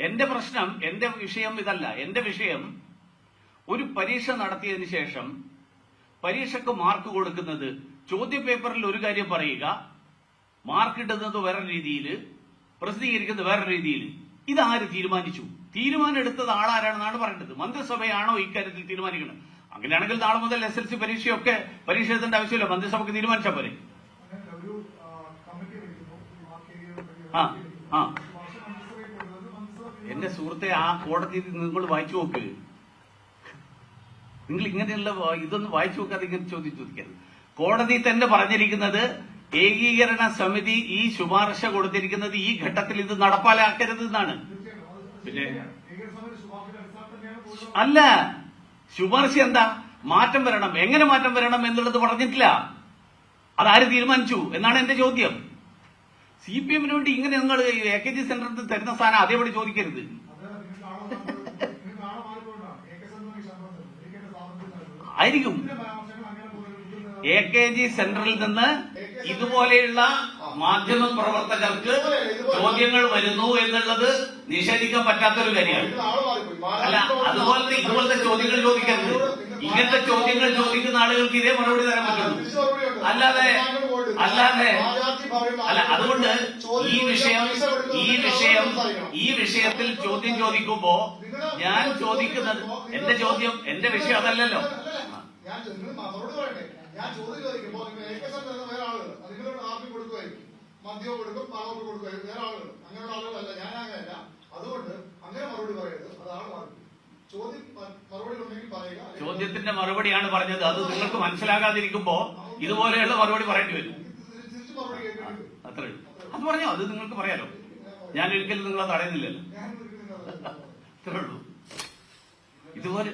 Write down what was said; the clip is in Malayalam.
എന്റെ പ്രശ്നം, എന്റെ വിഷയം ഇതല്ല. എന്റെ വിഷയം ഒരു പരീക്ഷ നടത്തിയതിനു ശേഷം പരീക്ഷയ്ക്ക് മാർക്ക് കൊടുക്കുന്നത് ചോദ്യപേപ്പറിൽ ഒരു കാര്യം പറയുക, മാർക്ക് ഇടുന്നത് വേറെ രീതിയിൽ, പ്രസിദ്ധീകരിക്കുന്നത് വേറെ രീതിയിൽ. ഇതാര് തീരുമാനിച്ചു? തീരുമാനം എടുത്തത് ആളാരാണെന്നാണ് പറയേണ്ടത്. മന്ത്രിസഭയാണോ ഇക്കാര്യത്തിൽ തീരുമാനിക്കുന്നത്? അങ്ങനെയാണെങ്കിൽ നാളെ മുതൽ SLC പരീക്ഷയൊക്കെ പരീക്ഷ എഴുതേണ്ട ആവശ്യമില്ല, മന്ത്രിസഭയ്ക്ക് തീരുമാനിച്ചാൽ പോരെ. എന്റെ സുഹൃത്തെ, ആ കോടതി നിങ്ങൾ വായിച്ചു നോക്ക്. നിങ്ങൾ ഇങ്ങനെയുള്ള ഇതൊന്നും വായിച്ചു നോക്കാതെ ഇങ്ങനെ ചോദിക്കരുത്. കോടതി തന്നെ പറഞ്ഞിരിക്കുന്നത് ഏകീകരണ സമിതി ഈ ശുപാർശ കൊടുത്തിരിക്കുന്നത് ഈ ഘട്ടത്തിൽ ഇത് നടപ്പാലാക്കരുത് എന്നാണ്. പിന്നെ അല്ല, ശുപാർശ എന്താ? മാറ്റം വരണം. എങ്ങനെ മാറ്റം വരണം എന്നുള്ളത് പറഞ്ഞിട്ടില്ല. അതാര് തീരുമാനിച്ചു എന്നാണ് എന്റെ ചോദ്യം. CPM വേണ്ടി ഇങ്ങനെ നിങ്ങൾ AKG സെന്ററിൽ തരുന്ന സ്ഥാനം അതേപടി ചോദിക്കരുത്. ആയിരിക്കും. AKG സെന്ററിൽ നിന്ന് ഇതുപോലെയുള്ള മാധ്യമ പ്രവർത്തകർക്ക് ചോദ്യങ്ങൾ വരുന്നു എന്നുള്ളത് നിഷേധിക്കാൻ പറ്റാത്തൊരു കാര്യമാണ്. അല്ല, ഇതുപോലത്തെ ചോദ്യങ്ങൾ ചോദിക്കരുത്. ഇങ്ങനത്തെ ചോദ്യങ്ങൾ ചോദിക്കുന്ന ആളുകൾക്ക് ഇതേ മറുപടി തരാൻ പറ്റുള്ളൂ. അല്ലാതെ അതുകൊണ്ട് ഈ വിഷയത്തിൽ ചോദ്യം ചോദിക്കുമ്പോ ഞാൻ ചോദിക്കുന്നത് എന്റെ വിഷയം അതല്ലല്ലോ. ഞാൻ ചോദ്യം ചോദിക്കുമ്പോൾ വേറെ ആളുകൾ നിങ്ങളോട് ആർക്കും കൊടുക്കുമായിരിക്കും, മദ്യവും കൊടുക്കും, പാവർക്ക് കൊടുക്കുമായിരിക്കും, വേറെ ആളുകൾ. അങ്ങനെയുള്ള ആളുകളല്ല, ഞാൻ അങ്ങനെയല്ല. അതുകൊണ്ട് അങ്ങനെ മറുപടി പറയരുത്, അതാണ് മാർഗം. മറുപടി ഉണ്ടെങ്കിൽ പറയുക. ചോദ്യത്തിന്റെ മറുപടിയാണ് പറഞ്ഞത്. അത് നിങ്ങൾക്ക് മനസ്സിലാകാതിരിക്കുമ്പോ ഇതുപോലെയുള്ള മറുപടി പറയേണ്ടി വരും. തിരിച്ചു മറുപടി കേൾക്കേണ്ടി. അത്രേ ഉള്ളൂ. അത് പറഞ്ഞോ, അത് നിങ്ങൾക്ക് പറയാലോ. ഞാൻ ഒരിക്കലും നിങ്ങളെ തടയുന്നില്ലല്ലോ. അത്രേ ഉള്ളൂ. ഇതുപോലെ